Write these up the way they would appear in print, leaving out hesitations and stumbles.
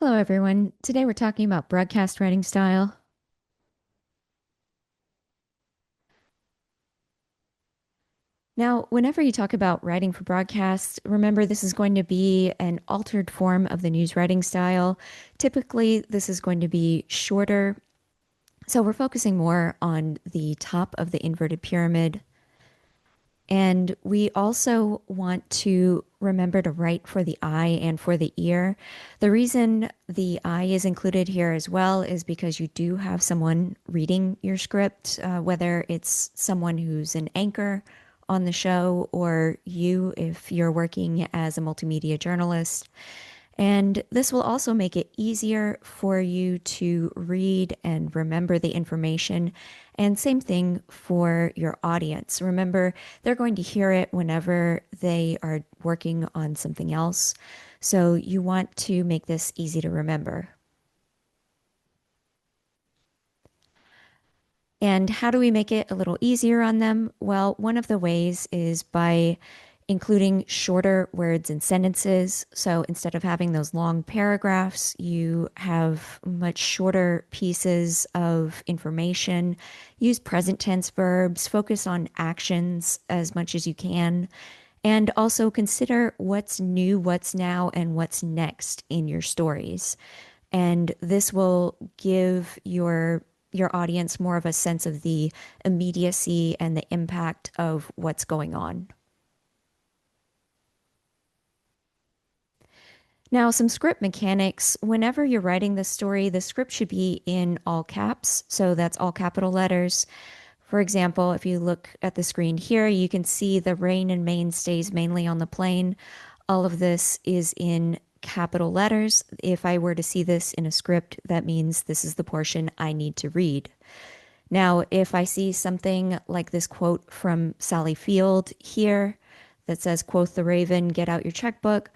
Hello, everyone. Today we're talking about broadcast writing style. Now, whenever you talk about writing for broadcast, remember this is going to be an altered form of the news writing style. Typically, this is going to be shorter. So we're focusing more on the top of the inverted pyramid. And we also want to remember to write for the eye and for the ear. The reason the eye is included here as well is because you do have someone reading your script, whether it's someone who's an anchor on the show or you if you're working as a multimedia journalist. And this will also make it easier for you to read and remember the information. And same thing for your audience. Remember, they're going to hear it whenever they are working on something else. So you want to make this easy to remember. And how do we make it a little easier on them? Well, one of the ways is by including shorter words and sentences. So instead of having those long paragraphs, you have much shorter pieces of information. Use present tense verbs, focus on actions as much as you can. And also consider what's new, what's now, and what's next in your stories. And this will give your audience more of a sense of the immediacy and the impact of what's going on. Now, some script mechanics. Whenever you're writing this story, the script should be in all caps. So that's all capital letters. For example, if you look at the screen here, you can see the rain and main stays mainly on the plane. All of this is in capital letters. If I were to see this in a script, that means this is the portion I need to read. Now, if I see something like this quote from Sally Field here that says, "Quoth the raven, get out your checkbook,"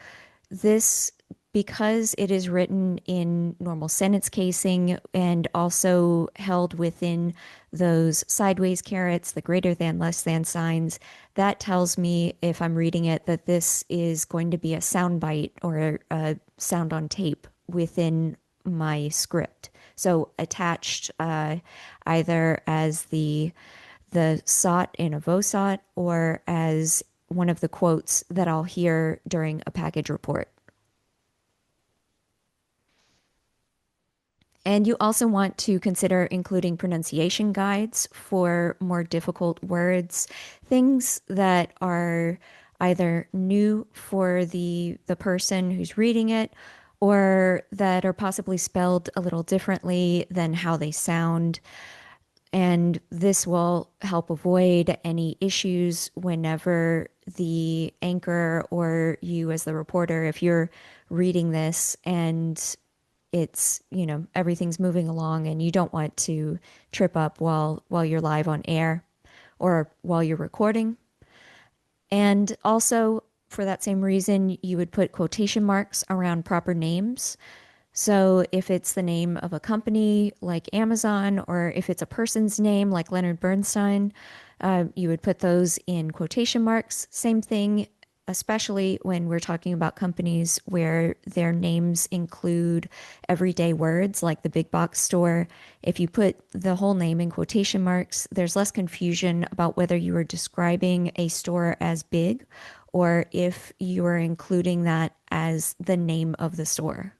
this, because it is written in normal sentence casing and also held within those sideways carets, the greater than, less than signs, that tells me if I'm reading it that this is going to be a sound bite or a sound on tape within my script. So attached either as the SOT in a VOSOT or as one of the quotes that I'll hear during a package report. And you also want to consider including pronunciation guides for more difficult words, things that are either new for the person who's reading it or that are possibly spelled a little differently than how they sound. And this will help avoid any issues whenever the anchor or you as the reporter, if you're reading this and it's, everything's moving along and you don't want to trip up while you're live on air or while you're recording. And also for that same reason, you would put quotation marks around proper names. So if it's the name of a company like Amazon, or if it's a person's name like Leonard Bernstein, you would put those in quotation marks. Same thing, especially when we're talking about companies where their names include everyday words like the big box store. If you put the whole name in quotation marks, there's less confusion about whether you are describing a store as big or if you are including that as the name of the store.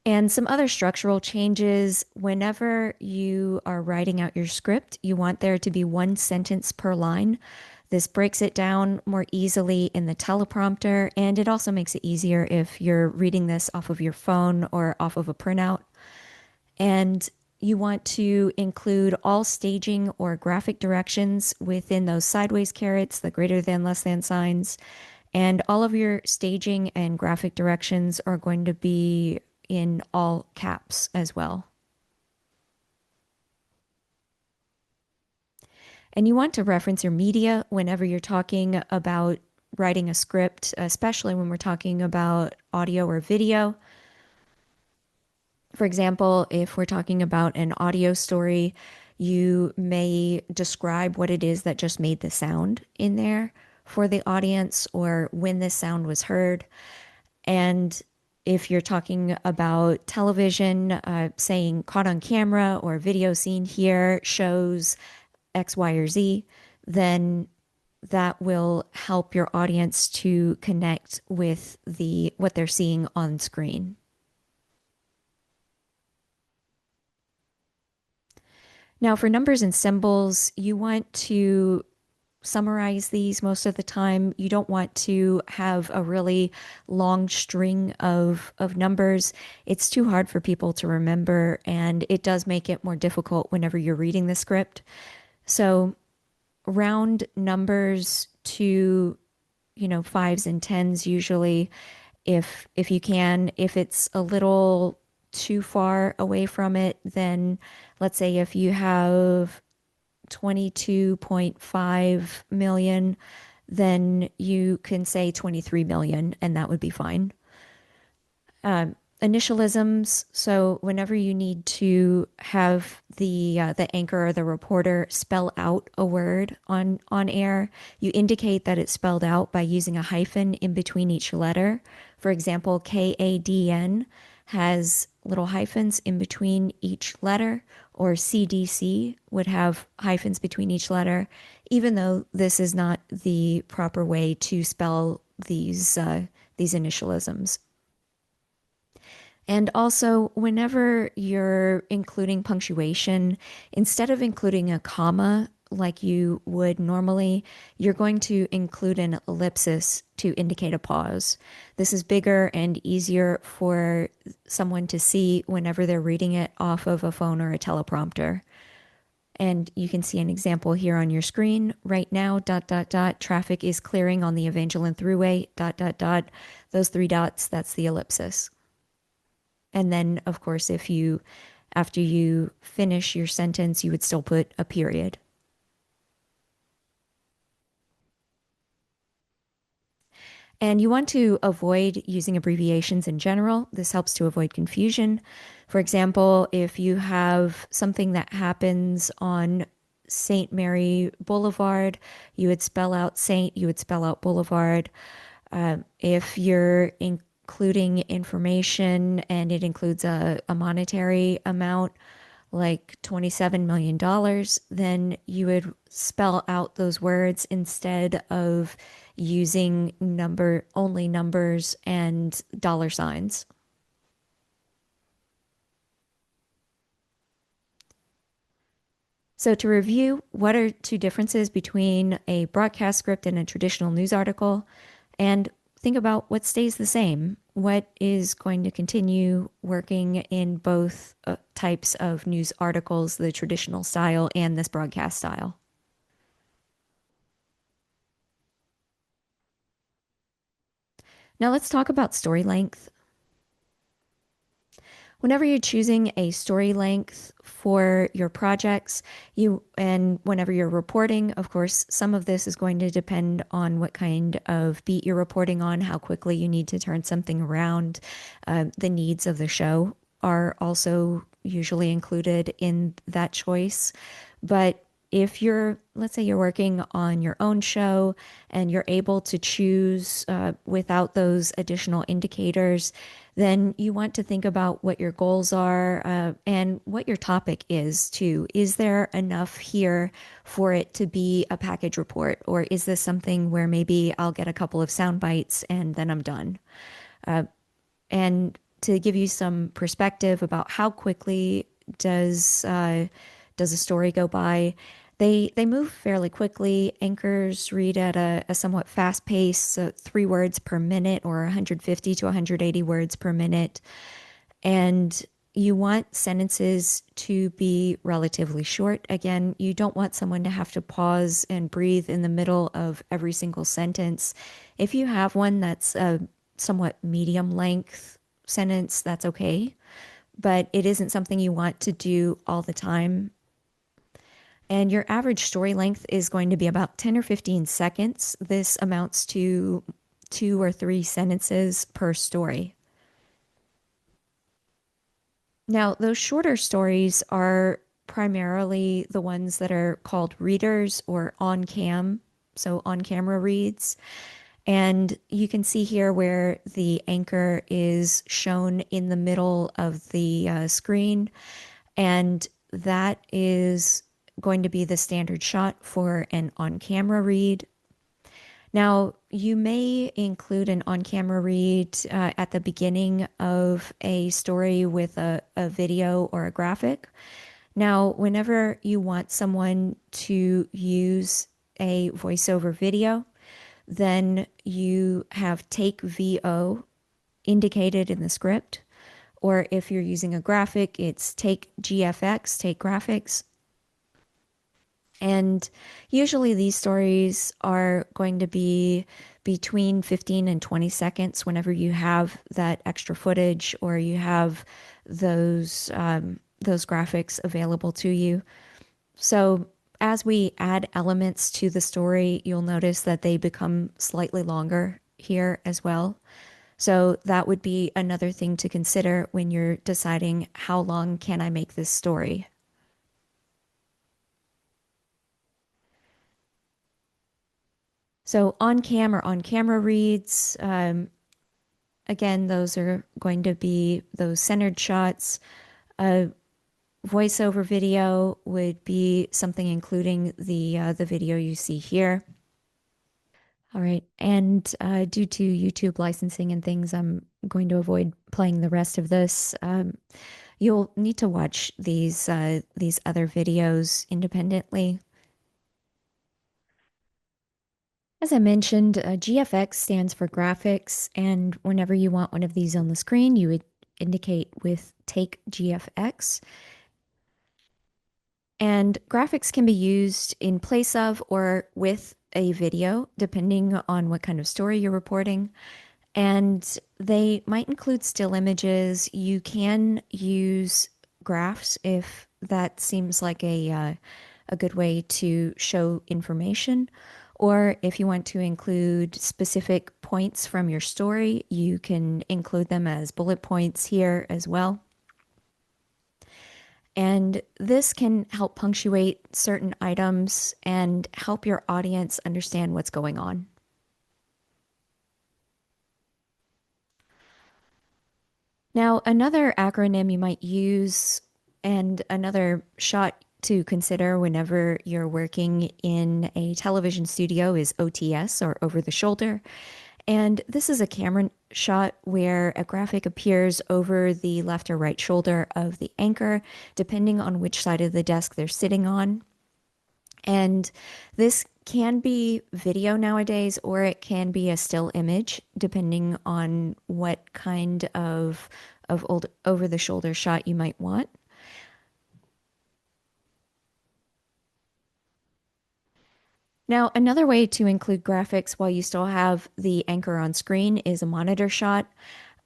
And some other structural changes, whenever you are writing out your script, you want there to be one sentence per line. This breaks it down more easily in the teleprompter, and it also makes it easier if you're reading this off of your phone or off of a printout. And you want to include all staging or graphic directions within those sideways carets, the greater than, less than signs. And all of your staging and graphic directions are going to be in all caps as well. And you want to reference your media whenever you're talking about writing a script, especially when we're talking about audio or video. For example, if we're talking about an audio story, you may describe what it is that just made the sound in there. for the audience or when this sound was heard. And if you're talking about television, saying caught on camera or video seen here shows X, Y, or Z, then that will help your audience to connect with the what they're seeing on screen. Now, for numbers and symbols, you want to summarize these most of the time. You don't want to have a really long string of numbers. It's too hard for people to remember, and it does make it more difficult whenever you're reading the script. So round numbers to, fives and tens usually, if you can. If it's a little too far away from it, then let's say if you have 22.5 million, then you can say 23 million, and that would be fine. Initialisms. So whenever you need to have the anchor or the reporter spell out a word on air, you indicate that it's spelled out by using a hyphen in between each letter. For example, KADN has little hyphens in between each letter, or CDC would have hyphens between each letter, even though this is not the proper way to spell these initialisms. And also, whenever you're including punctuation, instead of including a comma like you would normally, you're going to include an ellipsis to indicate a pause. This is bigger and easier for someone to see whenever they're reading it off of a phone or a teleprompter. And you can see an example here on your screen right now, ... traffic is clearing on the Evangeline Thruway, ... Those three dots, that's the ellipsis. And then, of course, after you finish your sentence, you would still put a period. And you want to avoid using abbreviations in general. This helps to avoid confusion. For example, if you have something that happens on St. Mary Boulevard, you would spell out Saint, you would spell out Boulevard. If you're including information and it includes a monetary amount, like $27 million, then you would spell out those words instead of using only numbers and dollar signs. So to review, what are two differences between a broadcast script and a traditional news article? And think about what stays the same. What is going to continue working in both types of news articles, the traditional style and this broadcast style? Now let's talk about story length. Whenever you're choosing a story length for your projects, and whenever you're reporting, of course, some of this is going to depend on what kind of beat you're reporting on, how quickly you need to turn something around. The needs of the show are also usually included in that choice. But if let's say you're working on your own show and you're able to choose without those additional indicators, then you want to think about what your goals are and what your topic is too. Is there enough here for it to be a package report? Or is this something where maybe I'll get a couple of sound bites and then I'm done? And to give you some perspective about how quickly does a story go by, they move fairly quickly. Anchors read at a somewhat fast pace, so 3 words per minute or 150 to 180 words per minute. And you want sentences to be relatively short. Again, you don't want someone to have to pause and breathe in the middle of every single sentence. If you have one that's a somewhat medium length sentence, that's okay. But it isn't something you want to do all the time. And your average story length is going to be about 10 or 15 seconds. This amounts to 2 or 3 sentences per story. Now, those shorter stories are primarily the ones that are called readers or on cam so on camera reads. And you can see here where the anchor is shown in the middle of the screen. And that is going to be the standard shot for an on camera read. Now, you may include an on camera read at the beginning of a story with a video or a graphic. Now, whenever you want someone to use a voiceover video, then you have take VO indicated in the script. Or if you're using a graphic, it's take GFX, take graphics. And usually these stories are going to be between 15 and 20 seconds whenever you have that extra footage or you have those graphics available to you. So as we add elements to the story, you'll notice that they become slightly longer here as well. So that would be another thing to consider when you're deciding how long can I make this story. So on cam or on camera reads, again, those are going to be those centered shots. A voiceover video would be something including the video you see here. All right, and due to YouTube licensing and things, I'm going to avoid playing the rest of this. You'll need to watch these other videos independently. As I mentioned, GFX stands for graphics, and whenever you want one of these on the screen, you would indicate with take GFX. And graphics can be used in place of or with a video, depending on what kind of story you're reporting. And they might include still images. You can use graphs if that seems like a good way to show information. Or if you want to include specific points from your story, you can include them as bullet points here as well. And this can help punctuate certain items and help your audience understand what's going on. Now, another acronym you might use and another shot to consider whenever you're working in a television studio is OTS or over the shoulder. And this is a camera shot where a graphic appears over the left or right shoulder of the anchor, depending on which side of the desk they're sitting on. And this can be video nowadays, or it can be a still image, depending on what kind of old over the shoulder shot you might want. Now, another way to include graphics while you still have the anchor on screen is a monitor shot.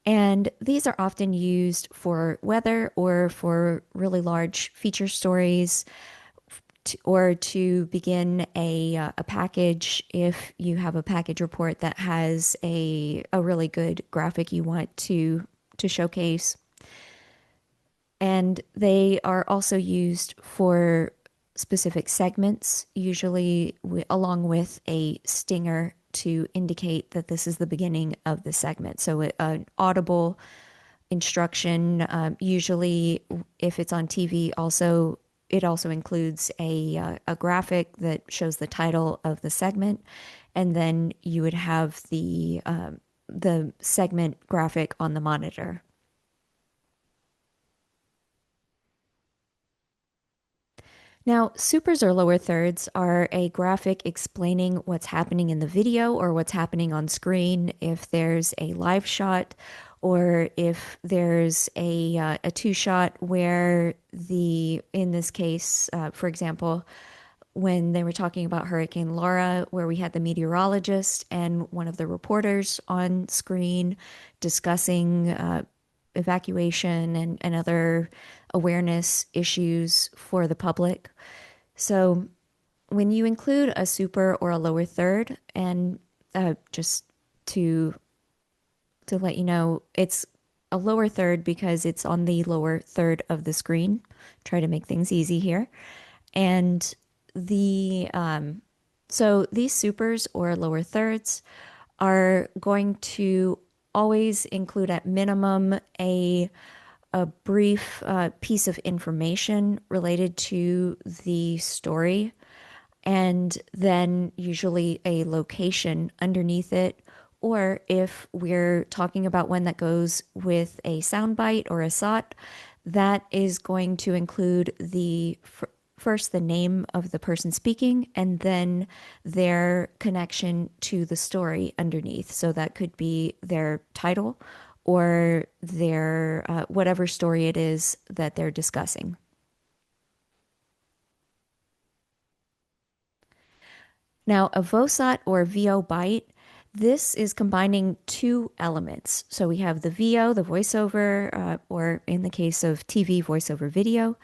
And these are often used for weather or for really large feature stories or to begin a package if you have a package report that has a really good graphic you want to showcase. And they are also used for specific segments, usually along with a stinger to indicate that this is the beginning of the segment. So an audible instruction, usually if it's on TV, also it also includes a graphic that shows the title of the segment, and then you would have the segment graphic on the monitor. Now, supers or lower thirds are a graphic explaining what's happening in the video or what's happening on screen if there's a live shot or if there's a two shot where in this case, for example, when they were talking about Hurricane Laura, where we had the meteorologist and one of the reporters on screen discussing evacuation and other awareness issues for the public. So when you include a super or a lower third, and just to let you know, it's a lower third because it's on the lower third of the screen. Try to make things easy here. And the So these supers or lower thirds are going to always include at minimum a brief piece of information related to the story, and then usually a location underneath it. Or if we're talking about one that goes with a soundbite or a SOT, that is going to include first the name of the person speaking and then their connection to the story underneath. So that could be their title or their whatever story it is that they're discussing. Now, a VOSOT or VO byte, this is combining two elements. So we have the VO, the voiceover, or in the case of TV, voiceover video,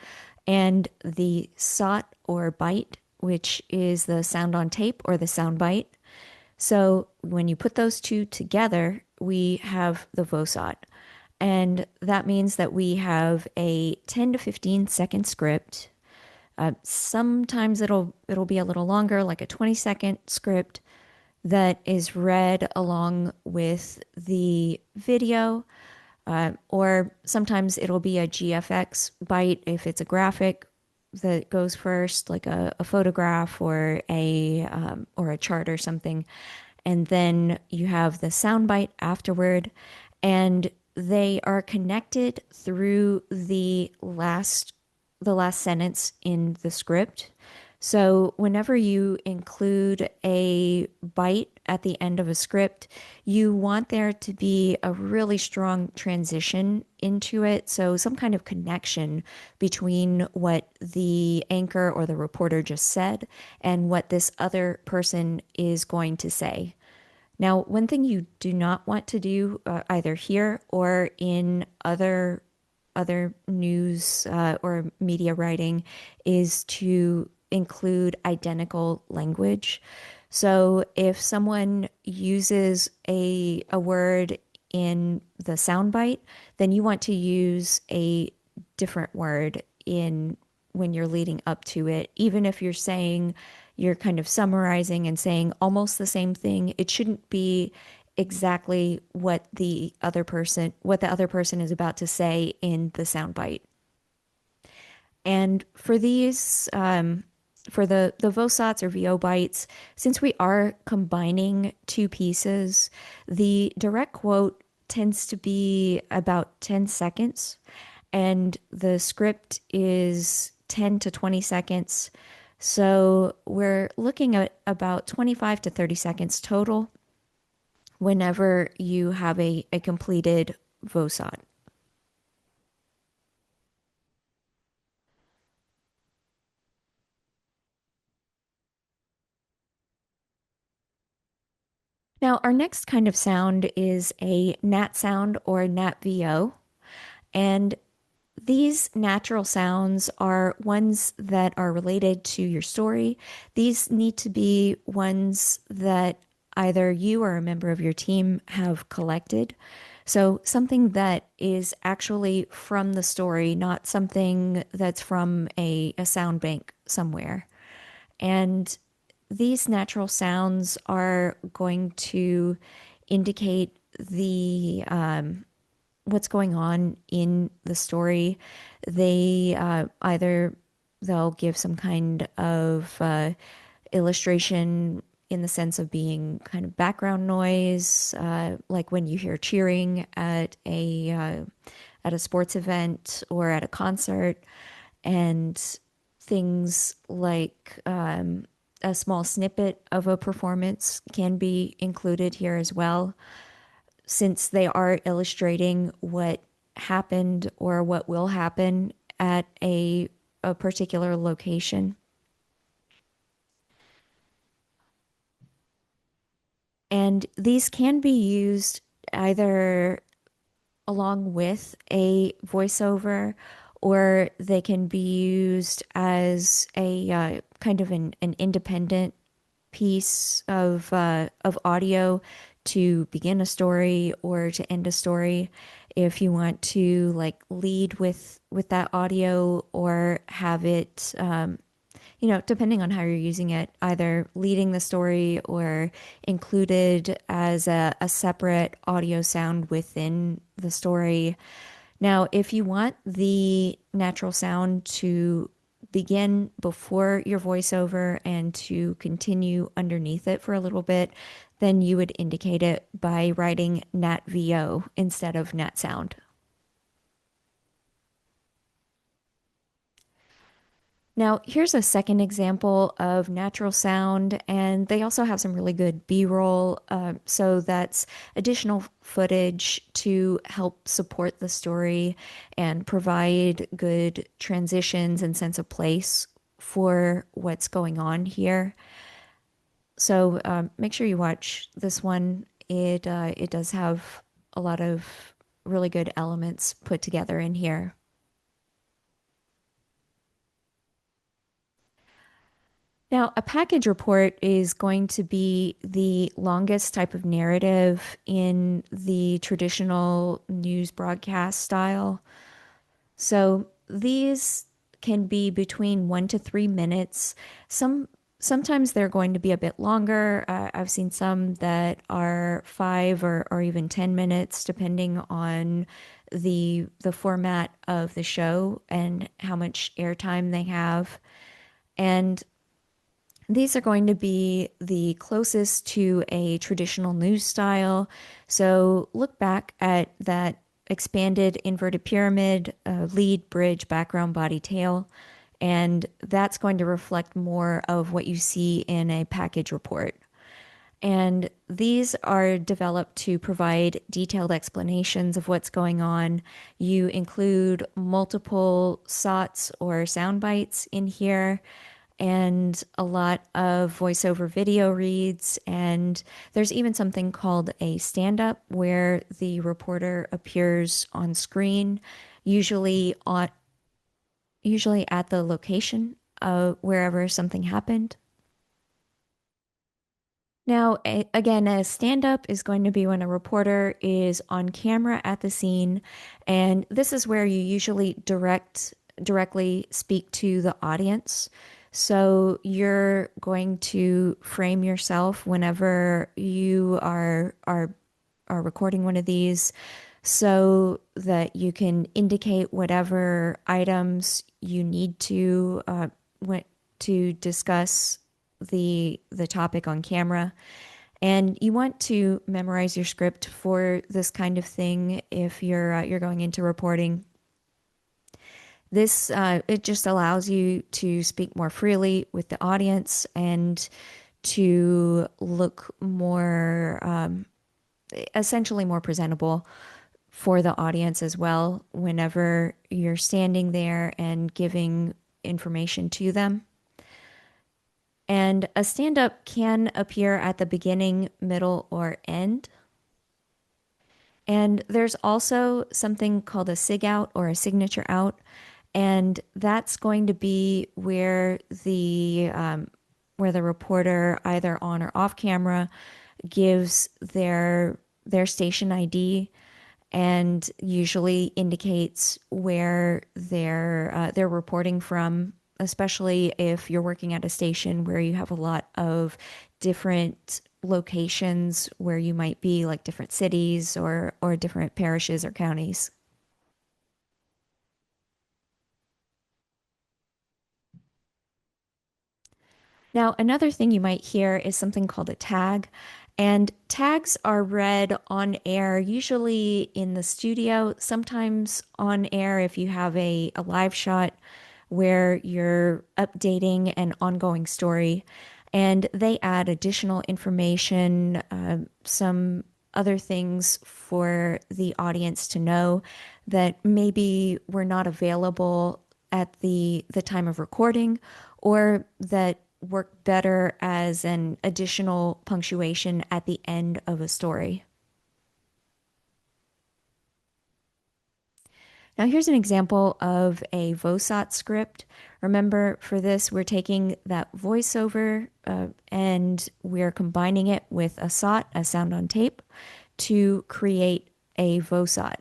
and the SOT or byte, which is the sound on tape or the sound bite. So when you put those two together, we have the VOSOT. And that means that we have a 10 to 15-second script. Sometimes it'll be a little longer, like a 20-second script that is read along with the video, or sometimes it'll be a GFX byte if it's a graphic that goes first, like a photograph or a chart or something, and then you have the sound bite afterward, and they are connected through the last sentence in the script. So whenever you include a byte at the end of a script, you want there to be a really strong transition into it. So some kind of connection between what the anchor or the reporter just said and what this other person is going to say. Now, one thing you do not want to do, either here or in other news or media writing, is to include identical language. So if someone uses a word in the soundbite, then you want to use a different word in when you're leading up to it. Even if you're kind of summarizing and saying almost the same thing, it shouldn't be exactly what the other person is about to say in the soundbite. And for these, for the VOSOTs or VO bytes, since we are combining two pieces, the direct quote tends to be about 10 seconds, and the script is 10 to 20 seconds. So we're looking at about 25 to 30 seconds total whenever you have a completed VOSOT. Now, our next kind of sound is a NATSOUND or NATVO. And these natural sounds are ones that are related to your story. These need to be ones that either you or a member of your team have collected. So something that is actually from the story, not something that's from a sound bank somewhere. And these natural sounds are going to indicate the what's going on in the story. They either they'll give some kind of illustration in the sense of being kind of background noise, like when you hear cheering at a sports event or at a concert, and things like a small snippet of a performance can be included here as well, since they are illustrating what happened or what will happen at a particular location. And these can be used either along with a voiceover, or they can be used as a kind of an independent piece of audio to begin a story or to end a story. If you want to like lead with that audio, or have it depending on how you're using it, either leading the story or included as a separate audio sound within the story. Now, if you want the natural sound to begin before your voiceover and to continue underneath it for a little bit, then you would indicate it by writing NATVO instead of NATSOUND. Now, here's a second example of natural sound, and they also have some really good B-roll. So that's additional footage to help support the story and provide good transitions and sense of place for what's going on here. So make sure you watch this one. It does have a lot of really good elements put together in here. Now, a package report is going to be the longest type of narrative in the traditional news broadcast style. So these can be between 1 to 3 minutes. Sometimes they're going to be a bit longer. I've seen some that are 5 or even 10 minutes, depending on the format of the show and how much airtime they have. And these are going to be the closest to a traditional news style. So look back at that expanded inverted pyramid, lead, bridge, background, body, tail, and that's going to reflect more of what you see in a package report. And these are developed to provide detailed explanations of what's going on. You include multiple SOTs or sound bites in here and a lot of voiceover video reads. And there's even something called a stand up where the reporter appears on screen, usually on usually at the location of wherever something happened. Now, again, a stand up is going to be when a reporter is on camera at the scene, and this is where you usually directly speak to the audience. So you're going to frame yourself whenever you are recording one of these so that you can indicate whatever items you need to to discuss the topic on camera. And you want to memorize your script for this kind of thing if you're going into reporting. This it just allows you to speak more freely with the audience and to look more essentially more presentable for the audience as well whenever you're standing there and giving information to them. And a stand up can appear at the beginning, middle, or end. And there's also something called a Sig Out or a signature out. And that's going to be where the reporter, either on or off camera, gives their station ID and usually indicates where they're reporting from, especially if you're working at a station where you have a lot of different locations where you might be, like different cities or different parishes or counties. Now, another thing you might hear is something called a tag. And tags are read on air, usually in the studio, sometimes on air if you have a live shot where you're updating an ongoing story. And they add additional information, some other things for the audience to know that maybe were not available at the time of recording or that work better as an additional punctuation at the end of a story. Now, here's an example of a VOSOT script. Remember, for this, we're taking that voiceover and we're combining it with a SOT, a sound on tape, to create a VOSOT.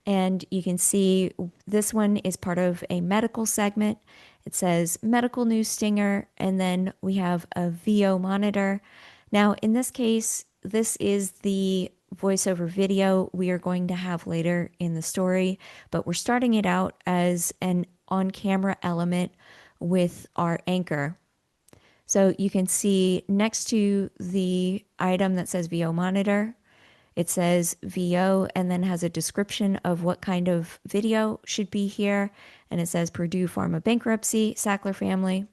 And you can see this one is part of a medical segment. It says medical news stinger, and then we have a VO monitor. Now, in this case, this is the voiceover video we are going to have later in the story, but we're starting it out as an on camera element with our anchor. So you can see next to the item that says VO monitor, it says VO and then has a description of what kind of video should be here. And it says Purdue Pharma bankruptcy, Sackler family.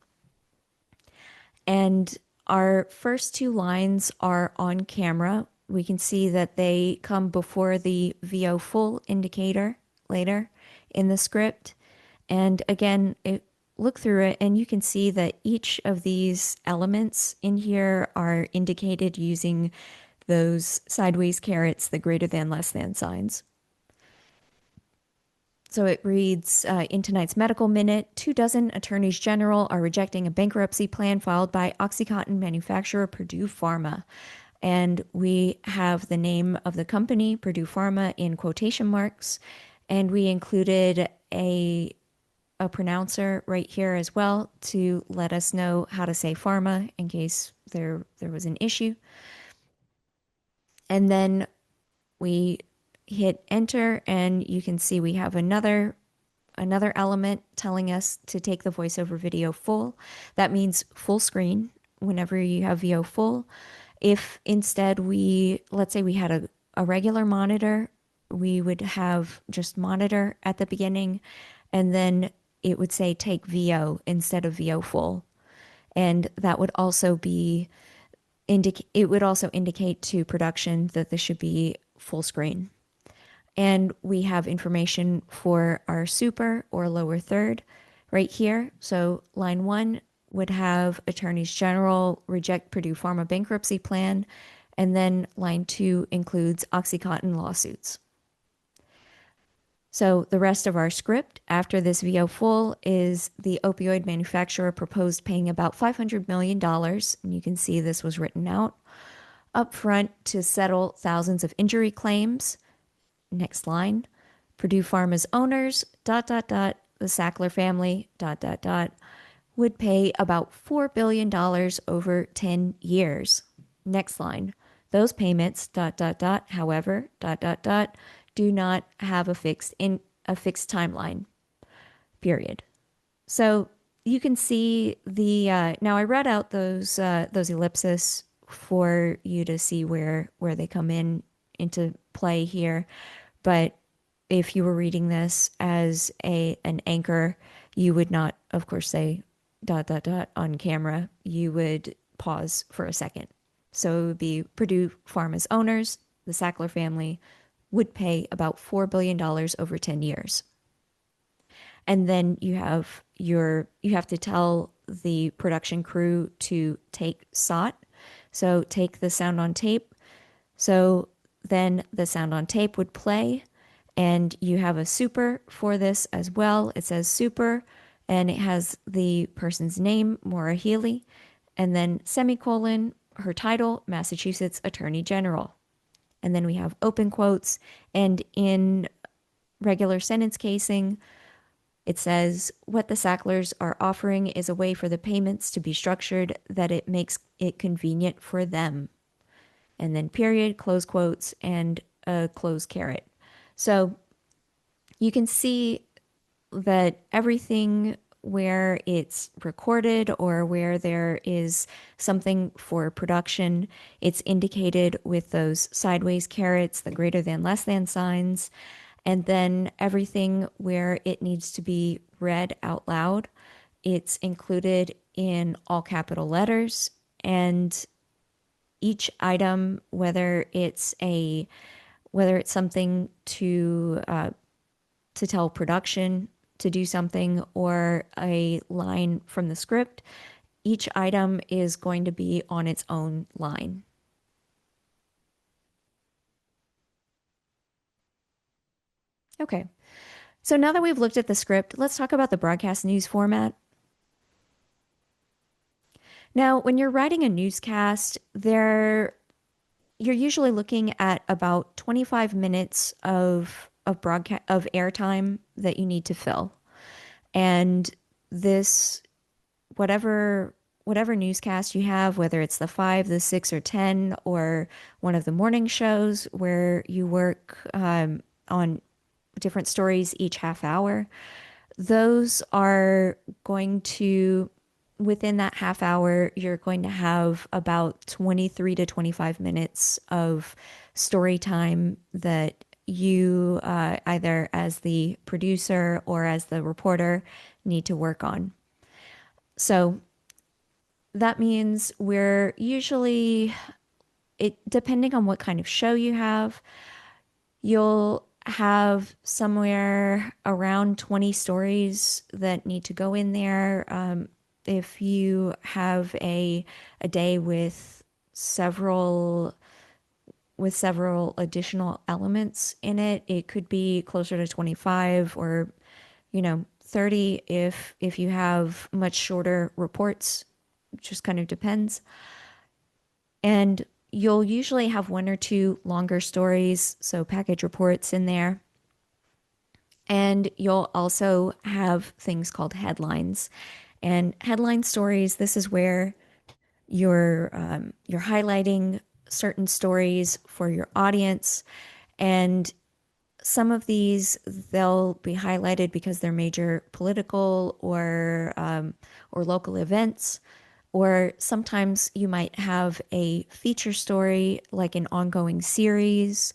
And our first two lines are on camera. We can see that they come before the VO full indicator later in the script. And again, look through it and you can see that each of these elements in here are indicated using those sideways carets, the greater than, less than signs. So it reads, in tonight's medical minute, 24 attorneys general are rejecting a bankruptcy plan filed by OxyContin manufacturer Purdue Pharma. And we have the name of the company, Purdue Pharma, in quotation marks. And we included a pronouncer right here as well to let us know how to say pharma in case there was an issue. And then we hit enter and you can see we have another element telling us to take the voiceover video full. That means full screen whenever you have VO full. If instead let's say we had a regular monitor, we would have just monitor at the beginning and then it would say take VO instead of VO full. And that would also be it would also indicate to production that this should be full screen. And we have information for our super or lower third right here. So line 1 would have attorneys general reject Purdue Pharma bankruptcy plan. And then line 2 includes OxyContin lawsuits. So the rest of our script after this VO full is the opioid manufacturer proposed paying about $500 million. And you can see this was written out up front to settle thousands of injury claims. Next line, Purdue Pharma's owners, the Sackler family, would pay about $4 billion over 10 years. Next line, those payments, however, do not have a fixed timeline, period. So you can see now I read out those ellipses for you to see where they come into play here. But if you were reading this as an anchor, you would not, of course, say ... on camera. You would pause for a second. So it would be Purdue Pharma's owners, the Sackler family, would pay about $4 billion over 10 years. And then you have to tell the production crew to take SOT. So take the sound on tape. So then the sound on tape would play and you have a super for this as well. It says super and it has the person's name, Maura Healey, and then semicolon, her title, Massachusetts Attorney General. And then we have open quotes, and in regular sentence casing, it says what the Sacklers are offering is a way for the payments to be structured that it makes it convenient for them. And then period, close quotes, and a close caret. So you can see that everything where it's recorded or where there is something for production, it's indicated with those sideways carets, the greater than, less than signs. And then everything where it needs to be read out loud, it's included in all capital letters. And each item, whether it's something to tell production to do something or a line from the script, each item is going to be on its own line. Okay, so now that we've looked at the script, let's talk about the broadcast news format. Now, when you're writing a newscast, you're usually looking at about 25 minutes of broadcast of airtime that you need to fill. And this whatever newscast you have, whether it's the 5, the 6, or 10, or one of the morning shows where you work on different stories each half hour, those are going to, within that half hour, you're going to have about 23 to 25 minutes of story time that you, either as the producer or as the reporter, need to work on. So that means we're usually, it depending on what kind of show you have, you'll have somewhere around 20 stories that need to go in there. If you have a day several with several additional elements in it, it could be closer to 25, or 30 if you have much shorter reports. It just kind of depends. And you'll usually have one or two longer stories, so package reports in there. And you'll also have things called headlines. And headline stories, this is where you're highlighting certain stories for your audience. And some of these, they'll be highlighted because they're major political or local events. Or sometimes you might have a feature story like an ongoing series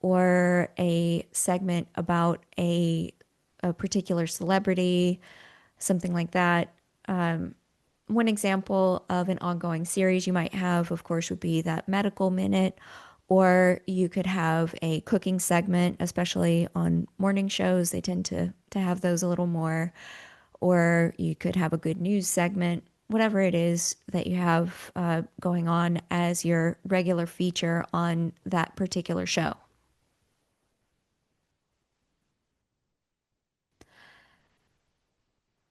or a segment about a particular celebrity, something like that. One example of an ongoing series you might have, of course, would be that medical minute, or you could have a cooking segment, especially on morning shows. They tend to have those a little more. Or you could have a good news segment, whatever it is that you have going on as your regular feature on that particular show.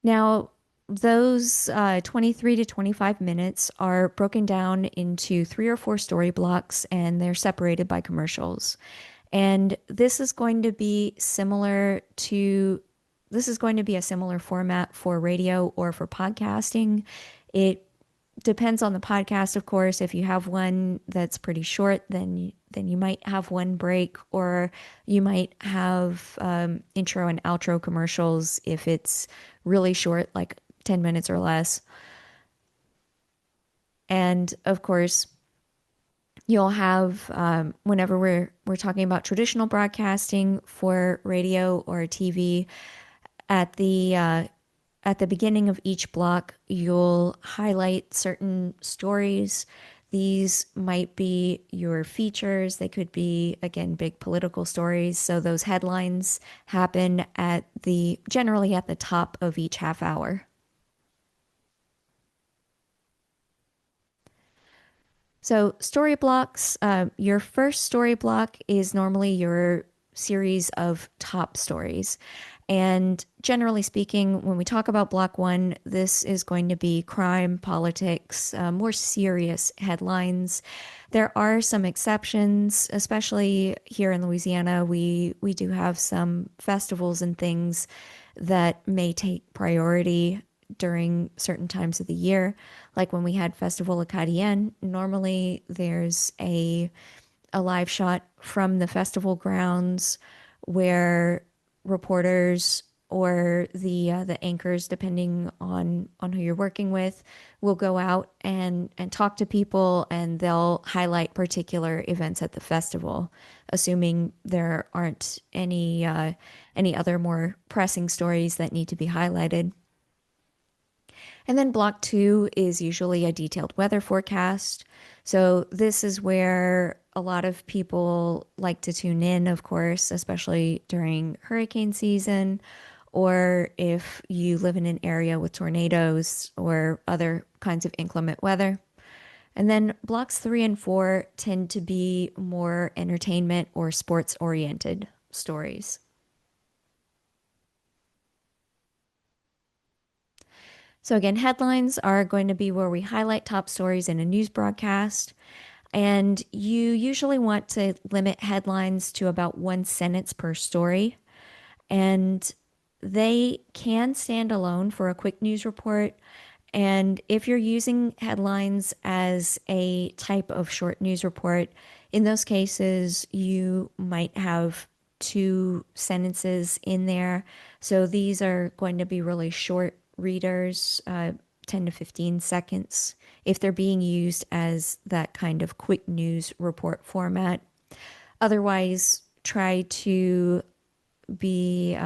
Now, those 23 to 25 minutes are broken down into 3 or 4 story blocks, and they're separated by commercials. And this is going to be a similar format for radio or for podcasting. It depends on the podcast, of course. If you have one that's pretty short, then you might have one break, or you might have intro and outro commercials if it's really short, like 10 minutes or less. And of course, you'll have whenever we're talking about traditional broadcasting for radio or TV, at the beginning of each block, you'll highlight certain stories. These might be your features. They could be, again, big political stories. So those headlines happen generally at the top of each half hour. So story blocks, your first story block is normally your series of top stories. And generally speaking, when we talk about block one, this is going to be crime, politics, more serious headlines. There are some exceptions, especially here in Louisiana. We do have some festivals and things that may take priority during certain times of the year. Like when we had Festival Acadienne, normally there's a live shot from the festival grounds where reporters or the anchors, depending on who you're working with, will go out and talk to people, and they'll highlight particular events at the festival, assuming there aren't any other more pressing stories that need to be highlighted. And then block two is usually a detailed weather forecast. So this is where a lot of people like to tune in, of course, especially during hurricane season, or if you live in an area with tornadoes or other kinds of inclement weather. And then blocks three and four tend to be more entertainment or sports oriented stories. So again, headlines are going to be where we highlight top stories in a news broadcast. And you usually want to limit headlines to about one sentence per story. And they can stand alone for a quick news report. And if you're using headlines as a type of short news report, in those cases, you might have two sentences in there. So these are going to be really short readers, 10 to 15 seconds, if they're being used as that kind of quick news report format. Otherwise, try to be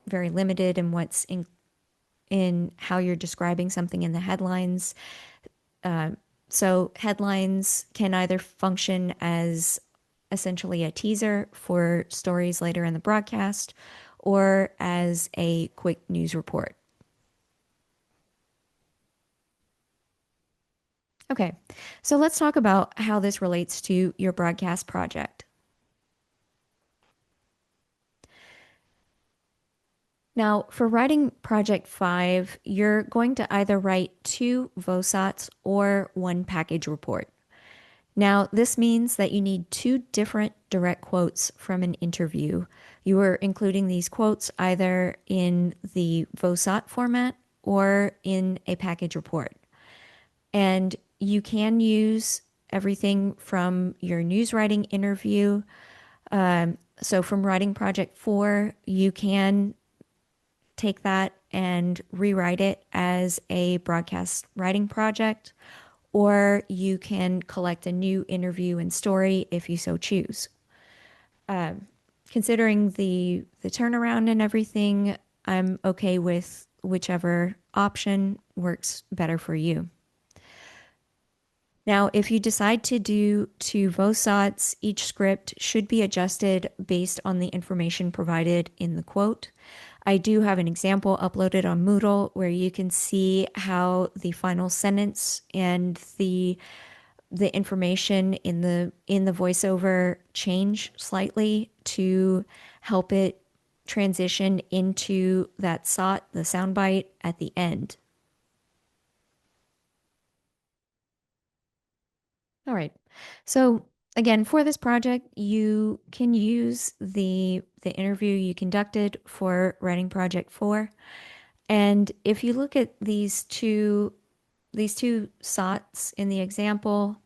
very limited in what's in how you're describing something in the headlines. So headlines can either function as essentially a teaser for stories later in the broadcast or as a quick news report. Okay, so let's talk about how this relates to your broadcast project. Now, for writing Project 5, you're going to either write two VOSOTs or one package report. Now, this means that you need two different direct quotes from an interview. You are including these quotes either in the VOSOT format or in a package report. And you can use everything from your news writing interview. So, from Writing Project 4, you can take that and rewrite it as a broadcast writing project, or you can collect a new interview and story if you so choose. Considering the turnaround and everything, I'm okay with whichever option works better for you. Now, if you decide to do two VOSOTs, each script should be adjusted based on the information provided in the quote. I do have an example uploaded on Moodle where you can see how the final sentence and the information in the voiceover change slightly to help it transition into that SOT, the soundbite at the end. All right. So again, for this project, you can use the interview you conducted for Writing Project 4. And if you look at these two SOTs in the example,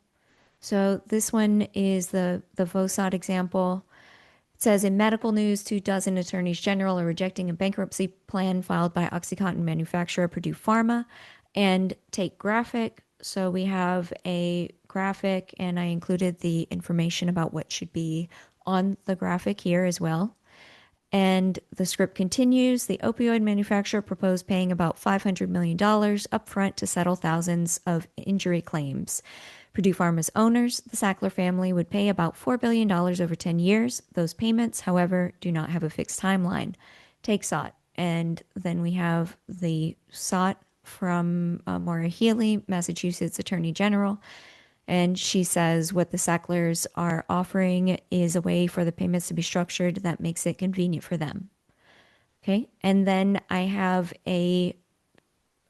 so this one is the VOSOT example. It says in medical news, 2 dozen attorneys general are rejecting a bankruptcy plan filed by OxyContin manufacturer Purdue Pharma and take graphic. So we have a graphic, and I included the information about what should be on the graphic here as well. And the script continues. The opioid manufacturer proposed paying about $500 million upfront to settle thousands of injury claims. Purdue Pharma's owners, the Sackler family, would pay about $4 billion over 10 years. Those payments, however, do not have a fixed timeline. Take SOT. And then we have the SOT from Maura Healey, Massachusetts Attorney General. And she says what the Sacklers are offering is a way for the payments to be structured that makes it convenient for them. Okay. And then I have a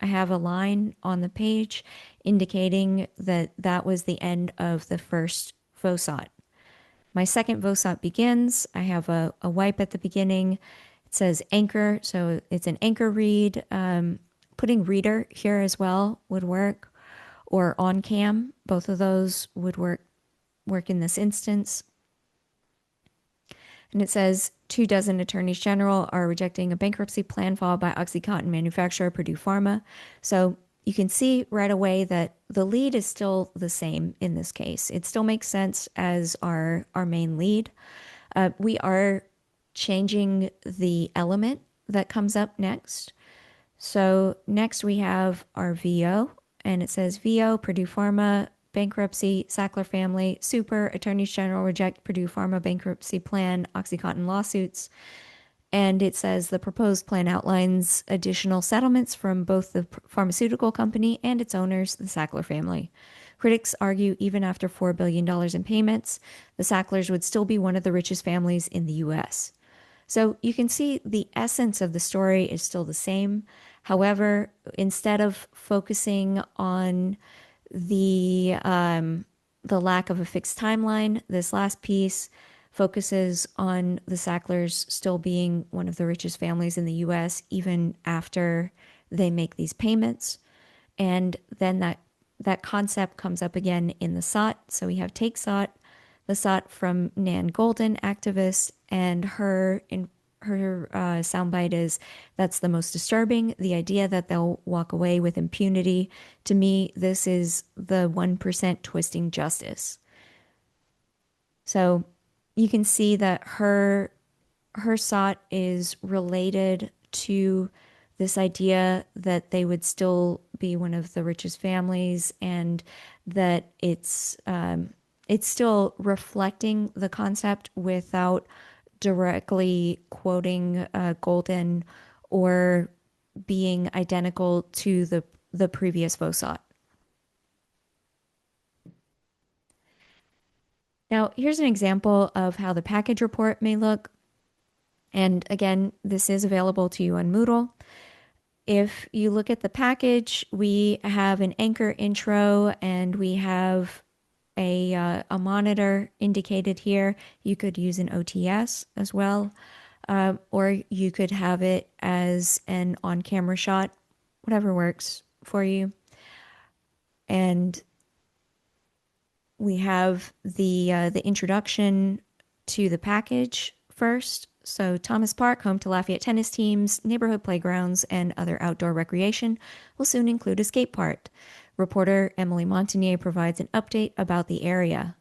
line on the page indicating that that was the end of the first VOSOT. My second VOSOT begins. I have a wipe at the beginning. It says anchor, so it's an anchor read. Putting reader here as well would work, or on cam. Both of those would work in this instance. And it says 2 dozen attorneys general are rejecting a bankruptcy plan filed by OxyContin manufacturer Purdue Pharma. So you can see right away that the lead is still the same in this case. It still makes sense as our main lead. We are changing the element that comes up next. So next we have our VO, and it says VO, Purdue Pharma, bankruptcy, Sackler family, super, attorneys general reject Purdue Pharma bankruptcy plan, OxyContin lawsuits. And it says the proposed plan outlines additional settlements from both the pharmaceutical company and its owners, the Sackler family. Critics argue even after $4 billion in payments, the Sacklers would still be one of the richest families in the U.S. So you can see the essence of the story is still the same. However, instead of focusing on the lack of a fixed timeline, this last piece focuses on the Sacklers still being one of the richest families in the US even after they make these payments. And then that concept comes up again in the SOT. So we have Take SOT, the SOT from Nan Golden, activist, and her soundbite is, "That's the most disturbing. The idea that they'll walk away with impunity. To me, this is the 1% twisting justice." So you can see that her SOT is related to this idea that they would still be one of the richest families, and that it's still reflecting the concept without directly quoting Golden or being identical to the previous VOSOT. Now, here's an example of how the package report may look. And again, this is available to you on Moodle. If you look at the package, we have an anchor intro and we have a monitor indicated here. You could use an OTS as well, or you could have it as an on-camera shot, whatever works for you. And we have the introduction to the package first. So Thomas Park, home to Lafayette tennis teams, neighborhood playgrounds, and other outdoor recreation, will soon include a skate park. Reporter Emily Montagnier provides an update about the area.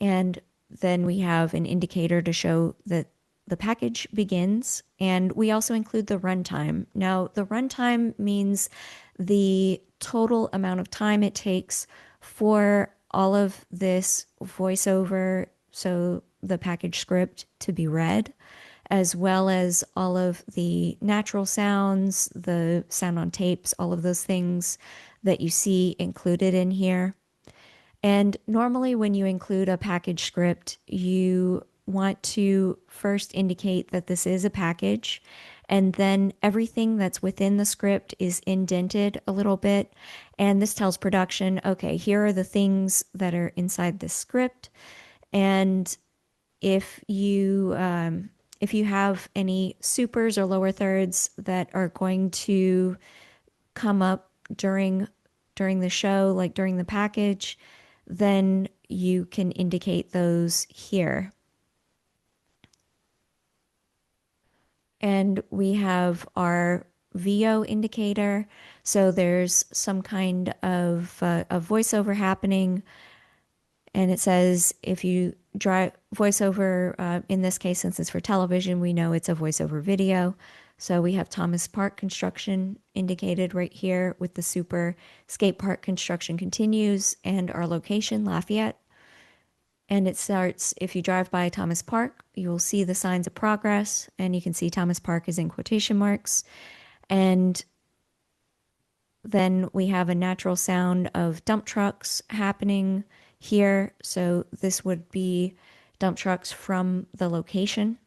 And then we have an indicator to show that the package begins, and we also include the runtime. Now, the runtime means the total amount of time it takes for all of this voiceover, so the package script, to be read, as well as all of the natural sounds, the sound on tapes, all of those things that you see included in here. And normally, when you include a package script, you want to first indicate that this is a package, and then everything that's within the script is indented a little bit. And this tells production, okay, here are the things that are inside the script. And if you have any supers or lower thirds that are going to come up during the show, like during the package, then you can indicate those here. And we have our VO indicator. So there's some kind of a voiceover happening. And it says if you drive voiceover, in this case, since it's for television, we know it's a voiceover video. So we have Thomas Park construction indicated right here with the super. Skate park construction continues, and our location, Lafayette. And it starts, if you drive by Thomas Park, you will see the signs of progress, and you can see Thomas Park is in quotation marks. And then we have a natural sound of dump trucks happening here. So this would be dump trucks from the location.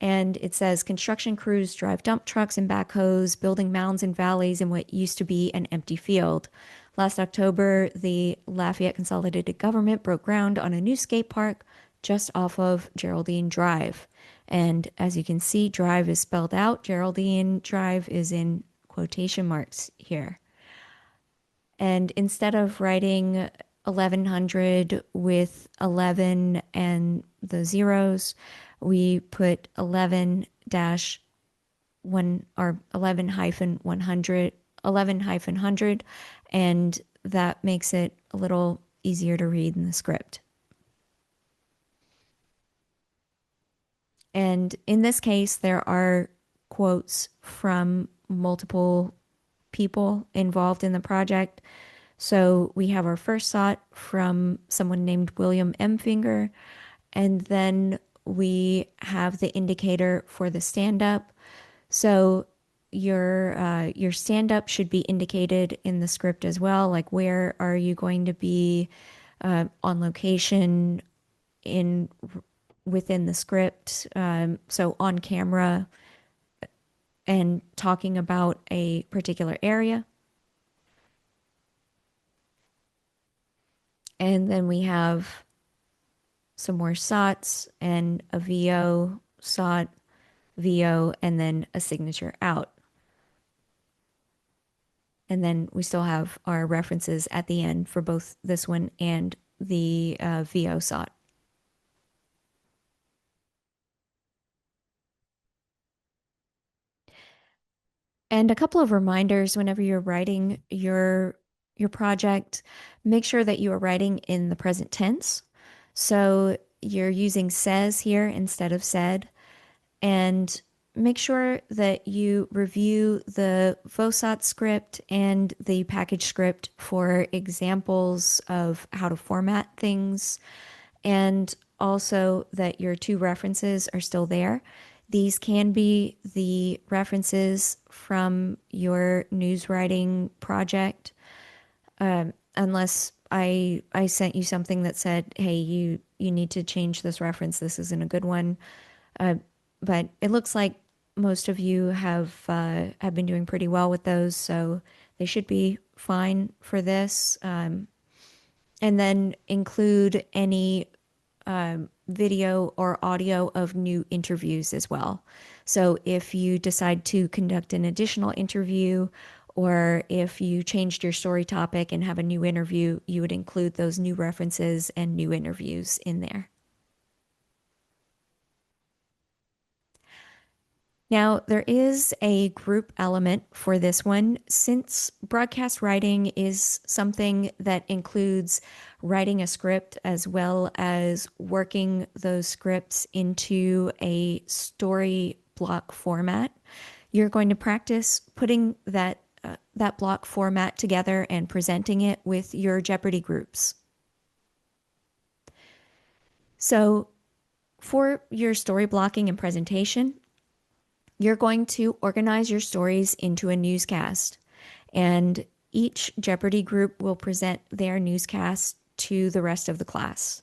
And it says construction crews drive dump trucks and backhoes, building mounds and valleys in what used to be an empty field. Last October, the Lafayette Consolidated Government broke ground on a new skate park just off of Geraldine Drive. And as you can see, Drive is spelled out. Geraldine Drive is in quotation marks here. And instead of writing 1100 with 11 and the zeros, we put 11 dash 1 or 11 hyphen 100, 11 hyphen 100, and that makes it a little easier to read in the script. And in this case, there are quotes from multiple people involved in the project. So we have our first SOT from someone named William M. Finger, and then we have the indicator for the stand-up. So your stand-up should be indicated in the script as well, like where are you going to be on location within the script. So on camera and talking about a particular area. And then we have some more SOTs and a VO, SOT, VO, and then a signature out. And then we still have our references at the end for both this one and the VO SOT. And a couple of reminders whenever you're writing your project, make sure that you are writing in the present tense. So you're using says here instead of said, and make sure that you review the VOSOT script and the package script for examples of how to format things, and also that your two references are still there. These can be the references from your news writing project, unless I sent you something that said, "Hey, you need to change this reference. This isn't a good one." Uh, but it looks like most of you have been doing pretty well with those, so they should be fine for this. And then include any video or audio of new interviews as well. So if you decide to conduct an additional interview, or if you changed your story topic and have a new interview, you would include those new references and new interviews in there. Now, there is a group element for this one. Since broadcast writing is something that includes writing a script as well as working those scripts into a story block format, you're going to practice putting that block format together and presenting it with your Jeopardy groups. So, for your story blocking and presentation, you're going to organize your stories into a newscast, and each Jeopardy group will present their newscast to the rest of the class.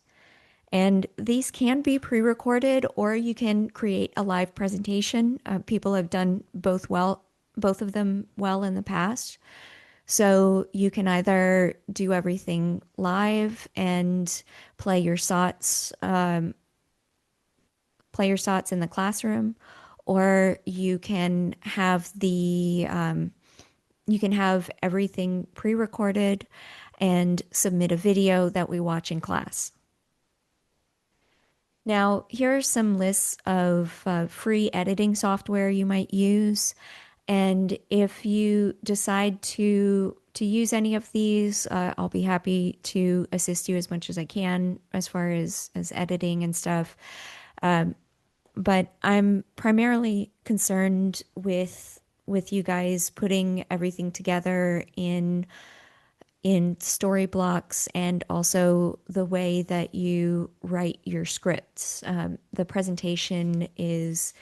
And these can be pre-recorded, or you can create a live presentation. People have done both of them well in the past. So you can either do everything live and play your SOTs in the classroom, or you can have you can have everything pre-recorded and submit a video that we watch in class. Now, here are some lists of free editing software you might use. And if you decide to use any of these, I'll be happy to assist you as much as I can as far as editing and stuff. But I'm primarily concerned with you guys putting everything together in story blocks, and also the way that you write your scripts. The presentation is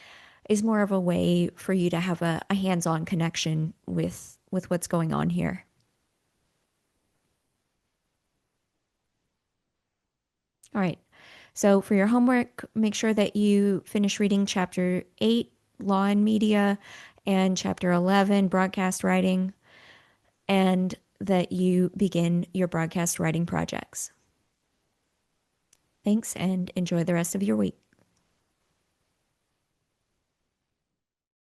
more of a way for you to have a hands-on connection with what's going on here. All right. So for your homework, make sure that you finish reading Chapter 8, Law and Media, and Chapter 11, Broadcast Writing, and that you begin your broadcast writing projects. Thanks, and enjoy the rest of your week.